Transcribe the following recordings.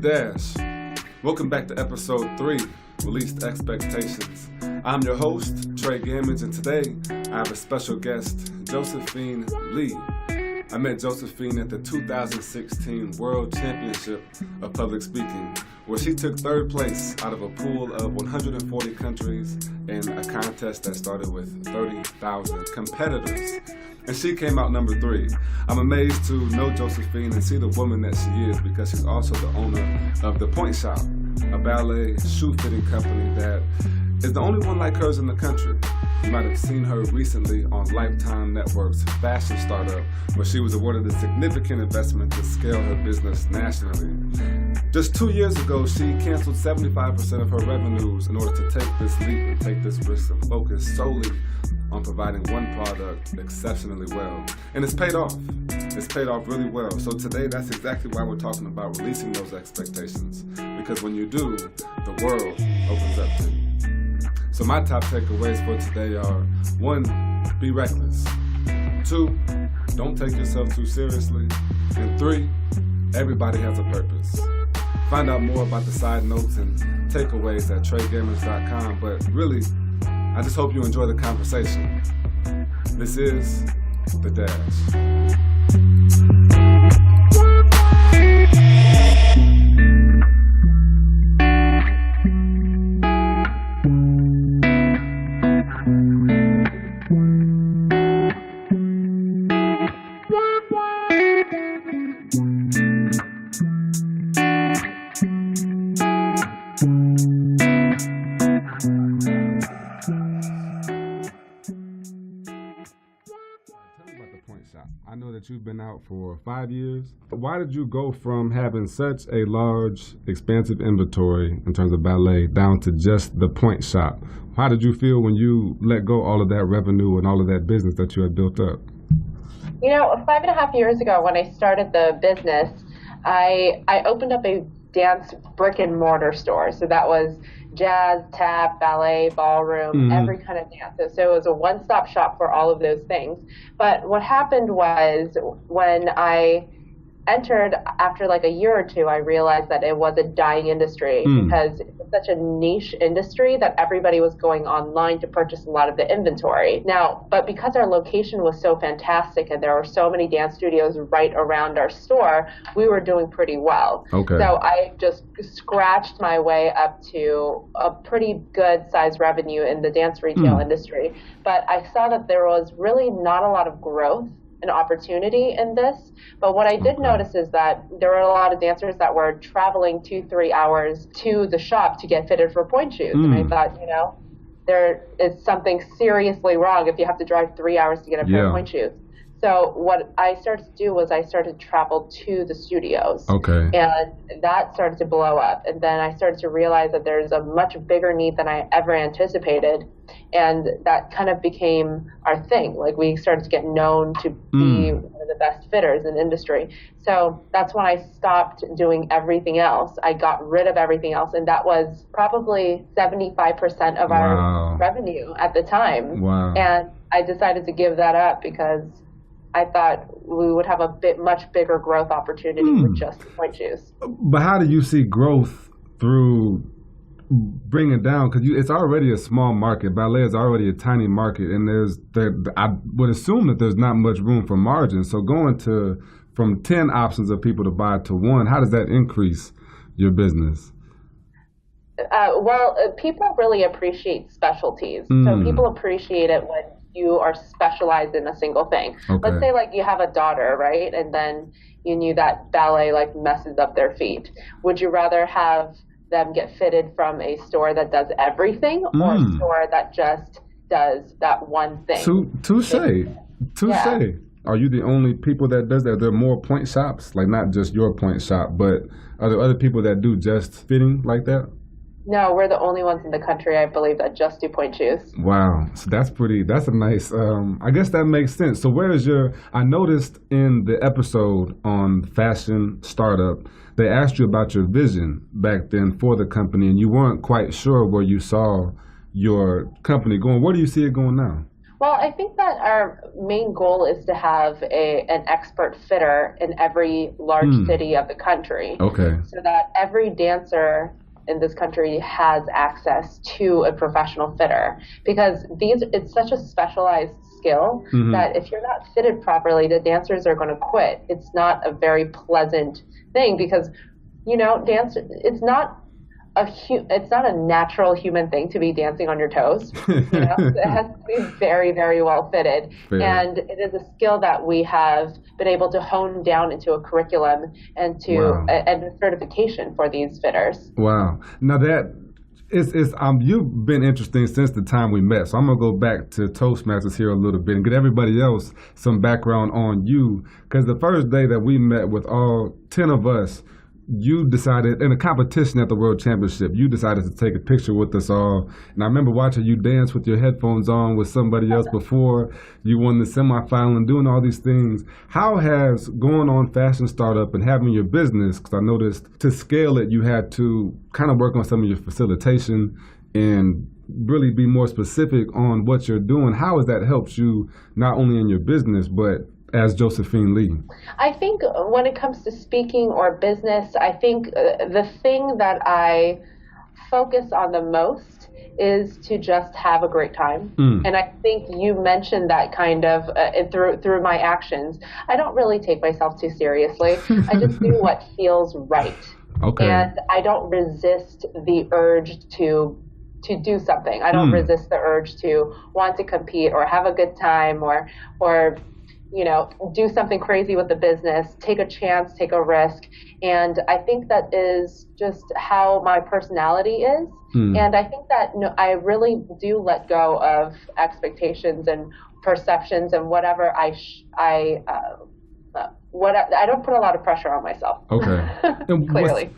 Dash. Welcome back to episode 3, Released Expectations. I'm your host, Tre Gammage, and today I have a special guest, Josephine Lee. I met Josephine at the 2016 World Championship of Public Speaking, where she took third place out of a pool of 140 countries in a contest that started with 30,000 competitors. And she came out number 3. I'm amazed to know Josephine and see the woman that she is because she's also the owner of the Pointe Shop, a ballet shoe fitting company that is the only one like hers in the country. You might have seen her recently on Lifetime Network's fashion startup, where she was awarded a significant investment to scale her business nationally. Just 2 years ago, she canceled 75% of her revenues in order to take this leap and take this risk and focus solely on providing one product exceptionally well. And it's paid off. It's paid off really well. So today, that's exactly why we're talking about releasing those expectations. Because when you do, the world opens up to you. So my top takeaways for today are: 1, be reckless. 2, don't take yourself too seriously. And 3, everybody has a purpose. Find out more about the side notes and takeaways at tregammage.com. But really, I just hope you enjoy the conversation. This is The Dash. I know that you've been out for 5 years. Why did you go from having such a large, expansive inventory in terms of ballet down to just the Pointe Shop? How did you feel when you let go all of that revenue and all of that business that you had built up? You know, 5.5 years ago when I started the business, I opened up a dance brick and mortar store. So that was jazz, tap, ballet, ballroom, every kind of dance. So it was a one-stop shop for all of those things. But what happened was when I entered, after like a year or two, I realized that it was a dying industry because it was such a niche industry that everybody was going online to purchase a lot of the inventory. Now, but because our location was so fantastic and there were so many dance studios right around our store, we were doing pretty well. Okay. So I just scratched my way up to a pretty good size revenue in the dance retail industry. But I saw that there was really not a lot of growth an opportunity in this. But what I did notice is that there were a lot of dancers that were traveling 2-3 hours to the shop to get fitted for pointe shoes. And I thought, you know, there is something seriously wrong if you have to drive 3 hours to get a pair of pointe shoes. So what I started to do was I started to travel to the studios. Okay. And that started to blow up. And then I started to realize that there's a much bigger need than I ever anticipated. And that kind of became our thing. Like we started to get known to be one of the best fitters in the industry. So that's when I stopped doing everything else. I got rid of everything else. And that was probably 75% of our revenue at the time. Wow. And I decided to give that up because I thought we would have a much bigger growth opportunity with just pointe shoes. But how do you see growth through bringing it down? Because it's already a small market. Ballet is already a tiny market, and I would assume that there's not much room for margin. So going from 10 options of people to buy to 1, how does that increase your business? People really appreciate specialties. So people appreciate it when you are specialized in a single thing. Okay. Let's say like you have a daughter, right? And then you knew that ballet like messes up their feet. Would you rather have them get fitted from a store that does everything or a store that just does that one thing? Touche. Are you the only people that does that? There are more pointe shops, like not just your pointe shop, but are there other people that do just fitting like that? No, we're the only ones in the country, I believe, that just do pointe shoes. Wow. So that's a nice, I guess that makes sense. So I noticed in the episode on fashion startup, they asked you about your vision back then for the company, and you weren't quite sure where you saw your company going. Where do you see it going now? Well, I think that our main goal is to have an expert fitter in every large Hmm. city of the country Okay. so that every dancer in this country has access to a professional fitter because it's such a specialized skill Hmm. that if you're not fitted properly, the dancers are going to quit. It's not a very pleasant thing because dance it's not it's not a natural human thing to be dancing on your toes. So it has to be very, very well fitted. Fair. And it is a skill that we have been able to hone down into a curriculum and Wow. and a certification for these fitters. Wow. Now that it's you've been interesting since the time we met. So I'm gonna go back to Toastmasters here a little bit and get everybody else some background on you. Because the first day that we met with all 10 of us, you decided in a competition at the World Championship, you decided to take a picture with us all. And I remember watching you dance with your headphones on with somebody else before you won the semifinal and doing all these things. How has going on Fashion Startup and having your business, because I noticed to scale it, you had to kind of work on some of your facilitation and really be more specific on what you're doing. How has that helped you not only in your business, but as Josephine Lee? I think when it comes to speaking or business, I think the thing that I focus on the most is to just have a great time. Mm. And I think you mentioned that kind of through my actions. I don't really take myself too seriously. I just do what feels right. Okay. And I don't resist the urge to do something. I don't resist the urge to want to compete or have a good time or do something crazy with the business, take a chance, take a risk. And I think that is just how my personality is. And I think that I really do let go of expectations and perceptions and whatever I don't put a lot of pressure on myself. Okay. And Clearly.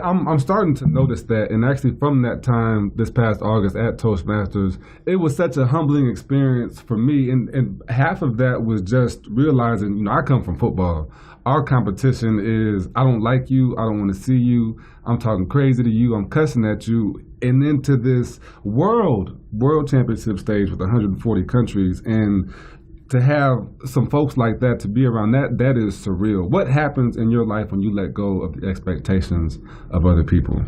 I'm starting to notice that, and actually from that time this past August at Toastmasters, it was such a humbling experience for me, and half of that was just realizing, I come from football. Our competition is, I don't like you, I don't want to see you, I'm talking crazy to you, I'm cussing at you, and into this world championship stage with 140 countries, and to have some folks like that to be around, that is surreal. What happens in your life when you let go of the expectations of other people?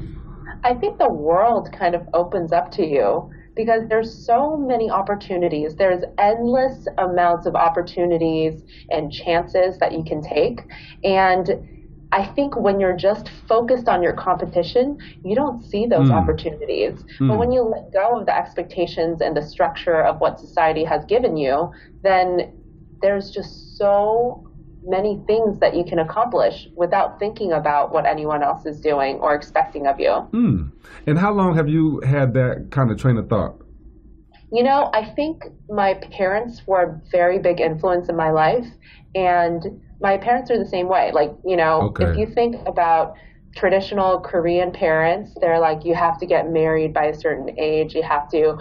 I think the world kind of opens up to you because there's so many opportunities. There's endless amounts of opportunities and chances that you can take. And I think when you're just focused on your competition, you don't see those opportunities. But when you let go of the expectations and the structure of what society has given you, then there's just so many things that you can accomplish without thinking about what anyone else is doing or expecting of you. And how long have you had that kind of train of thought? I think my parents were a very big influence in my life, and my parents are the same way. Okay. If you think about traditional Korean parents, they're like, you have to get married by a certain age, you have to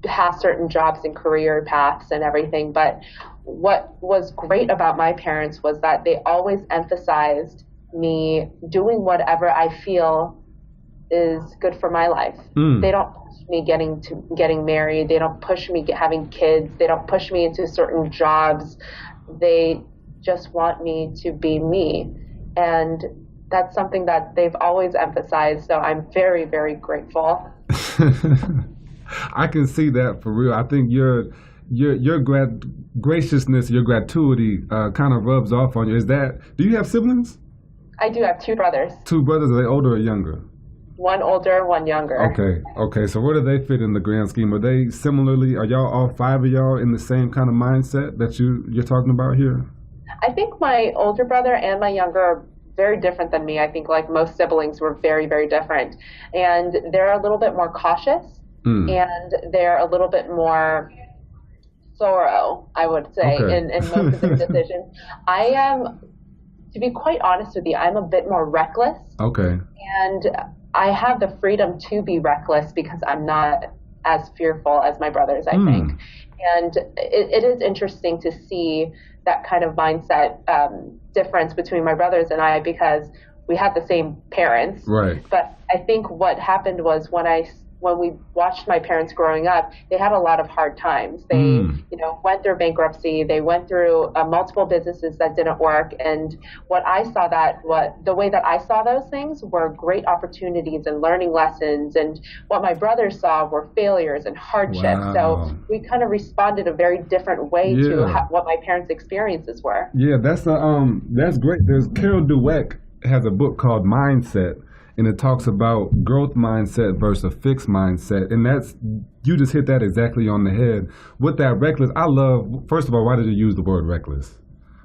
have certain jobs and career paths and everything. But what was great about my parents was that they always emphasized me doing whatever I feel is good for my life. They don't push me getting married. They don't push me having kids. They don't push me into certain jobs. They just want me to be me. And that's something that they've always emphasized. So I'm very, very grateful. I can see that for real. I think your graciousness, your gratuity kind of rubs off on you. Do you have siblings? I do have two brothers. Two brothers, are they older or younger? One older, one younger. Okay. So where do they fit in the grand scheme? Are y'all all five of y'all in the same kind of mindset that you're talking about here? I think my older brother and my younger are very different than me. I think like most siblings were very, very different. And they're a little bit more cautious and they're a little bit more thorough, I would say, in most of their decisions. I am, to be quite honest with you, I'm a bit more reckless. Okay. And I have the freedom to be reckless because I'm not as fearful as my brothers, I think. And it is interesting to see that kind of mindset difference between my brothers and I because we had the same parents. Right. But I think what happened was when I when we watched my parents growing up, they had a lot of hard times. They, went through bankruptcy. They went through multiple businesses that didn't work. And the way that I saw those things were great opportunities and learning lessons. And what my brothers saw were failures and hardships. Wow. So we kind of responded a very different way to what my parents' experiences were. Yeah, that's great. There's Carol Dweck has a book called Mindset. And it talks about growth mindset versus a fixed mindset. And you just hit that exactly on the head. With that reckless, first of all, why did you use the word reckless?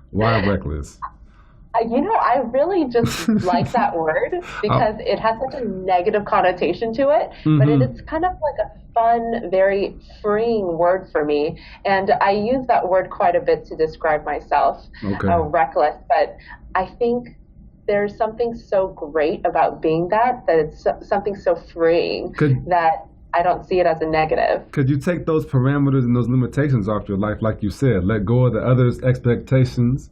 Why reckless? I really just like that word because it has such a negative connotation to it. But it's kind of like a fun, very freeing word for me. And I use that word quite a bit to describe myself, reckless. But I think there's something so great about being that it's something so freeing that I don't see it as a negative. Could you take those parameters and those limitations off your life, like you said, let go of the others' expectations,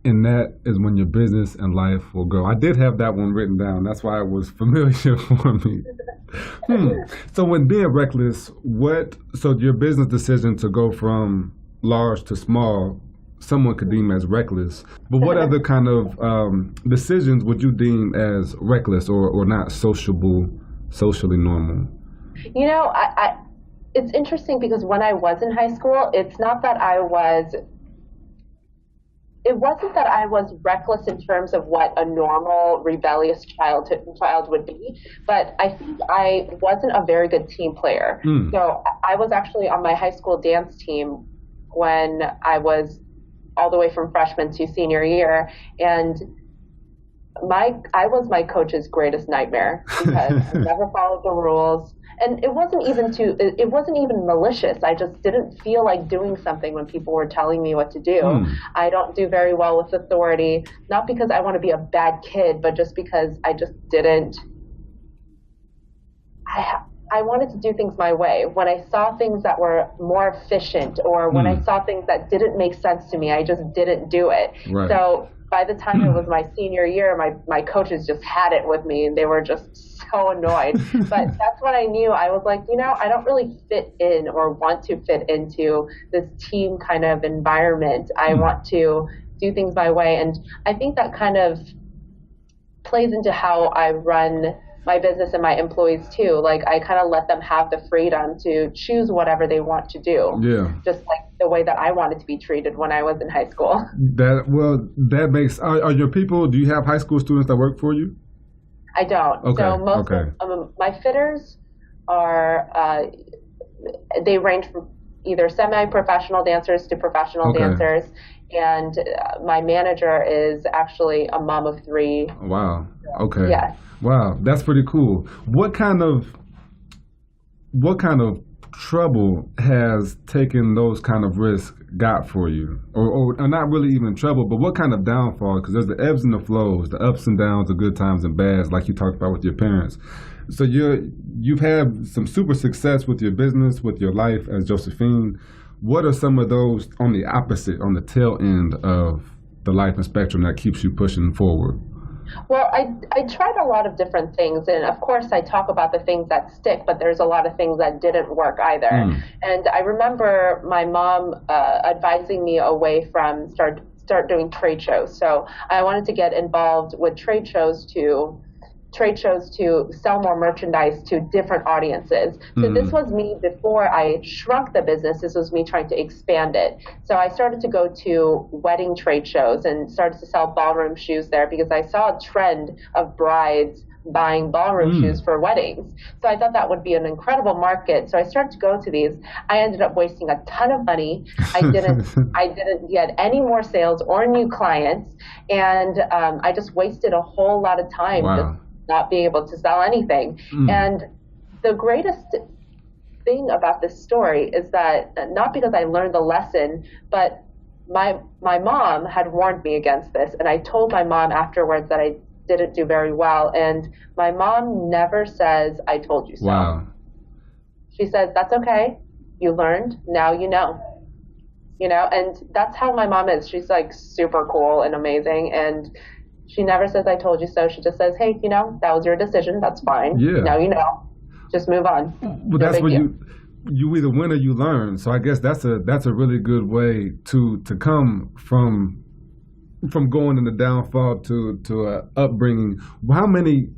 and that is when your business and life will go. I did have that one written down. That's why it was familiar for me. So when being reckless, your business decision to go from large to small, someone could deem as reckless, but what other kind of decisions would you deem as reckless or not socially normal? It's interesting because when I was in high school, it wasn't that I was reckless in terms of what a normal rebellious child would be, but I think I wasn't a very good team player. So I was actually on my high school dance team when I was all the way from freshman to senior year, and I was my coach's greatest nightmare because I never followed the rules, and it wasn't even malicious. I just didn't feel like doing something when people were telling me what to do. I don't do very well with authority, not because I want to be a bad kid, but just because I just didn't. I wanted to do things my way. When I saw things that were more efficient or when I saw things that didn't make sense to me, I just didn't do it. Right. So by the time it was my senior year, my coaches just had it with me and they were just so annoyed. But that's when I knew. I was like, I don't really fit in or want to fit into this team kind of environment. I want to do things my way. And I think that kind of plays into how I run my business and my employees too. Like I kind of let them have the freedom to choose whatever they want to do. Yeah. Just like the way that I wanted to be treated when I was in high school. That makes, are your people, do you have high school students that work for you? I don't. Okay. So most of my fitters are, they range from either semi-professional dancers to professional dancers. And my manager is actually a mom of 3. Wow. Okay. Yes. Wow, that's pretty cool. What kind of trouble has taking those kind of risks got for you? Or not really even trouble, but what kind of downfall? Because there's the ebbs and the flows, the ups and downs, the good times and bads, like you talked about with your parents. So you've had some super success with your business, with your life as Josephine. What are some of those on the opposite, on the tail end of the life and spectrum that keeps you pushing forward? Well, I tried a lot of different things, and of course I talk about the things that stick, but there's a lot of things that didn't work either. And I remember my mom advising me away from start doing trade shows. So I wanted to get involved with trade shows to sell more merchandise to different audiences. So this was me before I shrunk the business. This was me trying to expand it. So I started to go to wedding trade shows and started to sell ballroom shoes there because I saw a trend of brides buying ballroom shoes for weddings. So I thought that would be an incredible market. So I started to go to these. I ended up wasting a ton of money. I didn't get any more sales or new clients. And I just wasted a whole lot of time just not being able to sell anything. And the greatest thing about this story is that not because I learned the lesson, but my mom had warned me against this. And I told my mom afterwards that I didn't do very well. And my mom never says, "I told you so." Wow. She says, "That's okay. You learned. Now you know." And that's how my mom is. She's like super cool and amazing. And she never says, "I told you so." She just says, "Hey, that was your decision. That's fine. Yeah. Now you know." just move on. But that's what you either win or you learn. So I guess that's a really good way to come from going in the downfall to upbringing. How many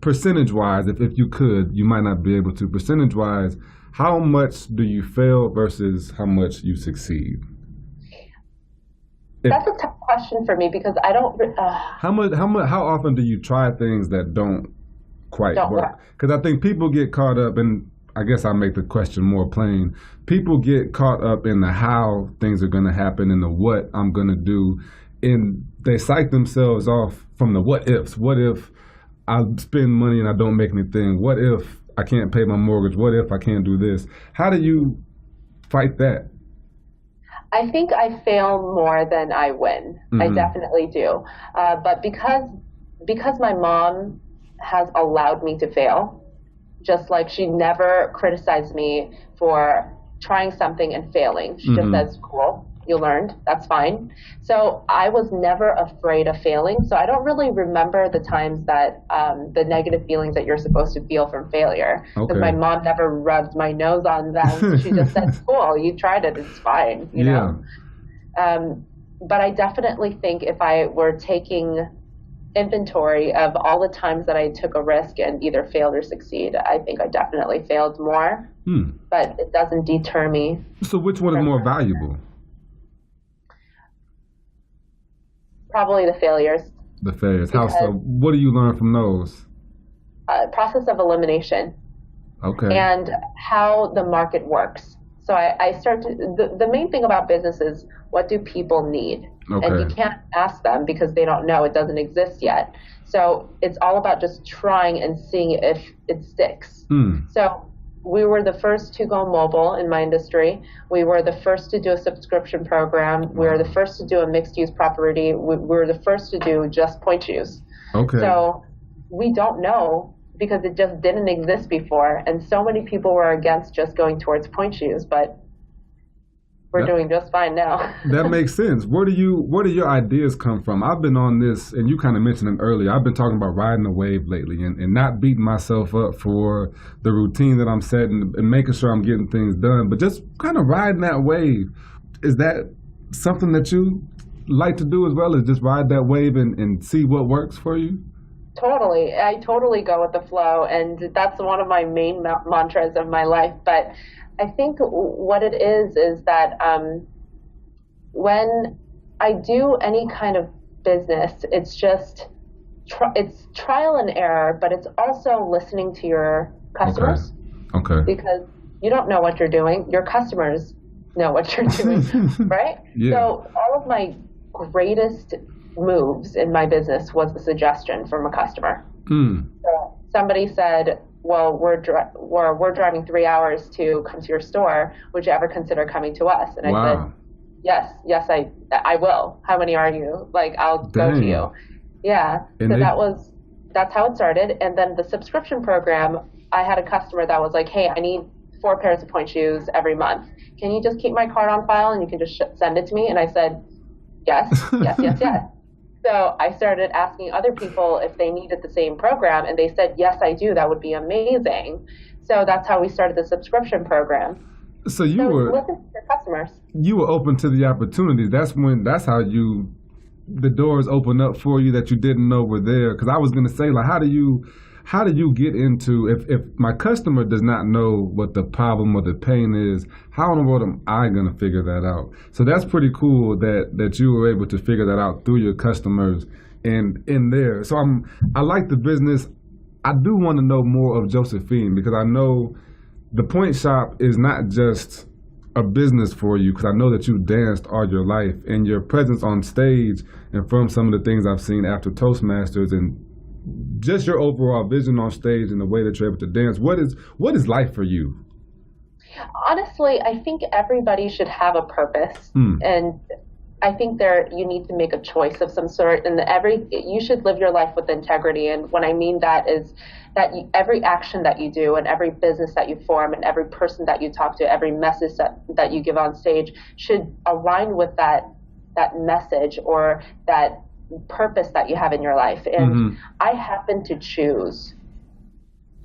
percentage-wise, if you could, you might not be able to, percentage-wise, how much do you fail versus how much you succeed? That's a tough question for me because I don't. How often do you try things that don't quite work? Because I think people get caught up, and I guess I'll make the question more plain. People get caught up in the how things are going to happen and the what I'm going to do, and they psych themselves off from the what ifs. What if I spend money and I don't make anything? What if I can't pay my mortgage? What if I can't do this? How do you fight that? I think I fail more than I win. I definitely do. But because my mom has allowed me to fail, just like she never criticized me for trying something and failing. She just says, cool, you learned, that's fine. So I was never afraid of failing. So I don't really remember the times that the negative feelings that you're supposed to feel from failure. Because my mom never rubbed my nose on them. She just said, cool, you tried it, it's fine, you know? But I definitely think if I were taking inventory of all the times that I took a risk and either failed or succeed, I think I definitely failed more. But it doesn't deter me. So which one is more valuable? Probably the failures. The failures. How so? What do you learn from those? Process of elimination. Okay. And how the market works. So I start to, the main thing about business is what do people need? Okay. And you can't ask them because they don't know, it doesn't exist yet. So it's all about just trying and seeing if it sticks. So we were the first to go mobile in my industry. We were the first to do a subscription program. We were the first to do a mixed-use property. We were the first to do just Pointe Shoes. Okay. So we don't know because it just didn't exist before. And so many people were against just going towards Pointe Shoes, but we're doing just fine now. That makes sense. Where do your ideas come from? I've been on this, and you kind of mentioned it earlier, I've been talking about riding the wave lately and not beating myself up for the routine that I'm setting and making sure I'm getting things done, but just kind of riding that wave. Is that something that you like to do as well, is just ride that wave and see what works for you? Totally. I totally go with the flow, and that's one of my main mantras of my life. But I think what it is that when I do any kind of business, it's just it's trial and error, but it's also listening to your customers. Okay. Because you don't know what you're doing. Your customers know what you're doing, right? Yeah. So all of my greatest moves in my business was a suggestion from a customer. So somebody said, well, we're driving 3 hours to come to your store. Would you ever consider coming to us? And I said, yes, I will. How many are you? Like, I'll go to you. Yeah. And so that's how it started. And then the subscription program, I had a customer that was like, hey, I need 4 pairs of Pointe Shoes every month. Can you just keep my card on file and you can just send it to me? And I said, yes. So I started asking other people if they needed the same program, and they said, yes, I do. That would be amazing. So that's how we started the subscription program. So you were listen to your customers. You were open to the opportunities. That's how the doors open up for you that you didn't know were there. Because I was going to say, like, how do you get into, if my customer does not know what the problem or the pain is, how in the world am I going to figure that out? So that's pretty cool that you were able to figure that out through your customers and in there. So I like the business. I do want to know more of Josephine, because I know the Pointe Shop is not just a business for you, because I know that you've danced all your life, and your presence on stage and from some of the things I've seen after Toastmasters and just your overall vision on stage and the way that you're able to dance. What is life for you? Honestly, I think everybody should have a purpose, and I think you need to make a choice of some sort, and you should live your life with integrity. And what I mean that is that every action that you do and every business that you form and every person that you talk to, every message that you give on stage should align with that message or that purpose that you have in your life. And I happen to choose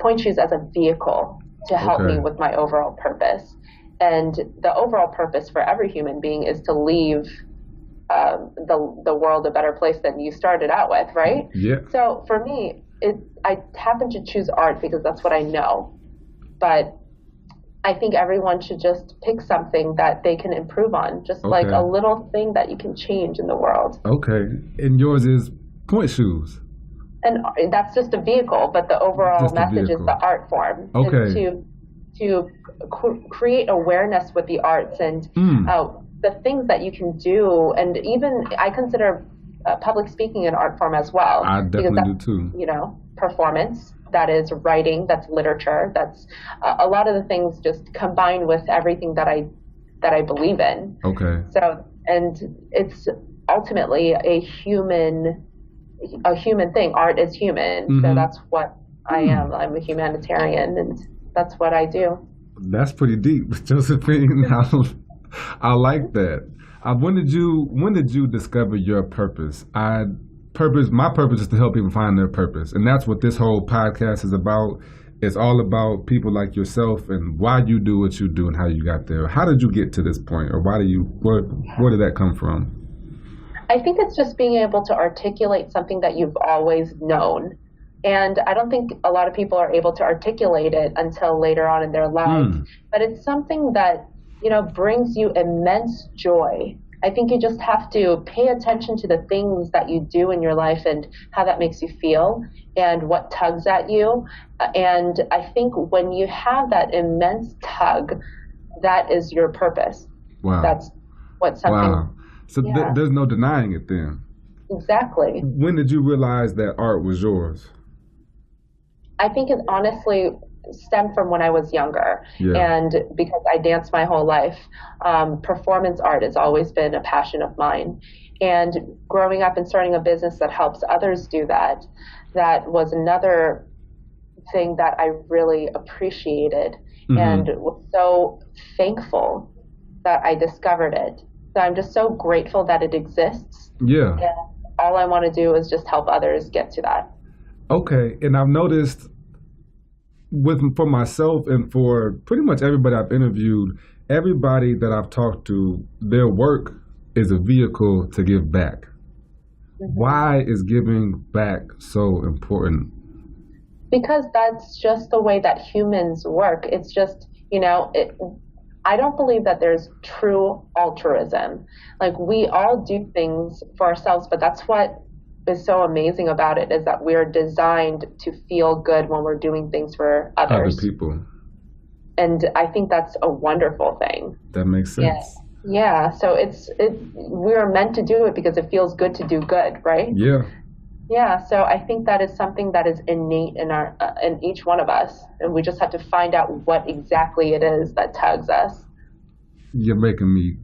point shoes as a vehicle to help me with my overall purpose. And the overall purpose for every human being is to leave the world a better place than you started out with, right? Yeah. So for me, I happen to choose art because that's what I know. But I think everyone should just pick something that they can improve on, just like a little thing that you can change in the world. Okay. And yours is pointe shoes. And that's just a vehicle, but the overall message is the art form. Okay. To create awareness with the arts and the things that you can do. And even I consider public speaking an art form as well. I definitely do too. You know, performance, that is writing, that's literature, that's a lot of the things just combined with everything that I believe in. Okay. So, and it's ultimately a human thing. Art is human. So that's what I am. I'm a humanitarian, and that's what I do. That's pretty deep, Josephine. I like that. When did you discover your purpose? My purpose is to help people find their purpose, and that's what this whole podcast is about. It's all about people like yourself and why you do what you do and how you got there. How did you get to this point, or where did that come from? I think it's just being able to articulate something that you've always known. And I don't think a lot of people are able to articulate it until later on in their life. But it's something that, brings you immense joy. I think you just have to pay attention to the things that you do in your life and how that makes you feel and what tugs at you. And I think when you have that immense tug, that is your purpose. Wow. That's what something... Wow. So there's no denying it then. Exactly. When did you realize that art was yours? I think it honestly stemmed from when I was younger. And because I danced my whole life, performance art has always been a passion of mine. And growing up and starting a business that helps others do that was another thing that I really appreciated and was so thankful that I discovered it. So I'm just so grateful that it exists. Yeah. And all I want to do is just help others get to that. Okay. And I've noticed for myself and for pretty much everybody I've interviewed, everybody that I've talked to, their work is a vehicle to give back. Why is giving back so important? Because that's just the way that humans work. It's just, I don't believe that there's true altruism. Like, we all do things for ourselves, but that's what is so amazing about it, is that we're designed to feel good when we're doing things for others. Other people. And I think that's a wonderful thing. That makes sense. Yeah. So we're meant to do it because it feels good to do good, right? Yeah. Yeah. So I think that is something that is innate in each one of us, and we just have to find out what exactly it is that tugs us. You're making me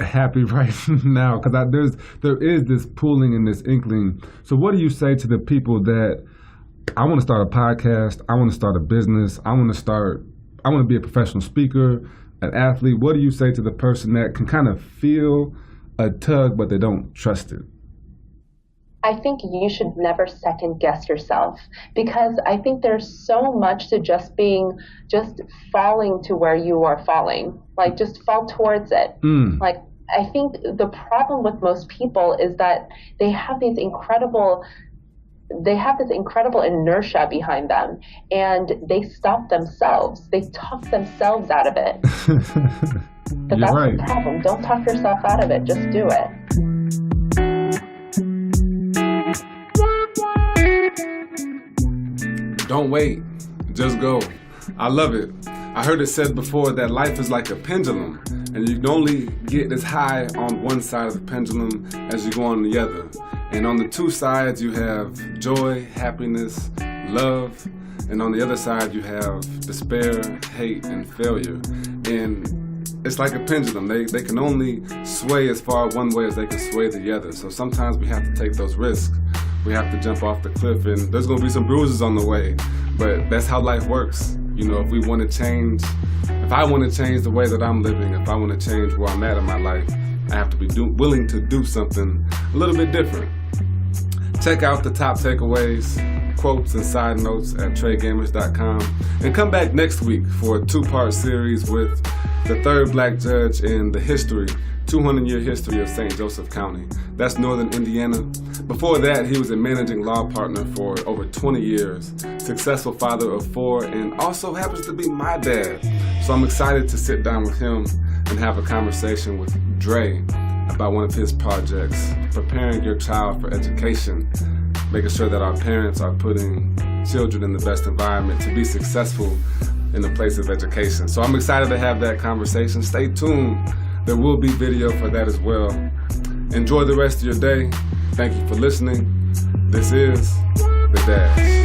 happy right now, because there is this pulling and this inkling. So what do you say to the people that, I want to start a podcast, I want to start a business, I want to be a professional speaker, an athlete? What do you say to the person that can kind of feel a tug but they don't trust it? I think you should never second guess yourself, because I think there's so much to just falling to where you are falling. Like, just fall towards it. Like, I think the problem with most people is that they have this incredible inertia behind them, and they stop themselves. They talk themselves out of it. But that's right. The problem. Don't talk yourself out of it. Just do it. Don't wait, just go. I love it. I heard it said before that life is like a pendulum, and you can only get as high on one side of the pendulum as you go on the other. And on the two sides you have joy, happiness, love, and on the other side you have despair, hate, and failure. And it's like a pendulum. They can only sway as far one way as they can sway the other. So sometimes we have to take those risks. We have to jump off the cliff, and there's going to be some bruises on the way, but that's how life works. If I want to change the way that I'm living, if I want to change where I'm at in my life, I have to be willing to do something a little bit different. Check out the top takeaways, quotes and side notes at tregammage.com. And come back next week for a 2-part series with the third black judge in the 200-year history of St. Joseph County. That's Northern Indiana. Before that, he was a managing law partner for over 20 years, successful father of 4, and also happens to be my dad. So I'm excited to sit down with him and have a conversation with Dre about one of his projects, preparing your child for education, making sure that our parents are putting children in the best environment to be successful in the place of education. So I'm excited to have that conversation. Stay tuned. There will be video for that as well. Enjoy the rest of your day. Thank you for listening. This is The Dash.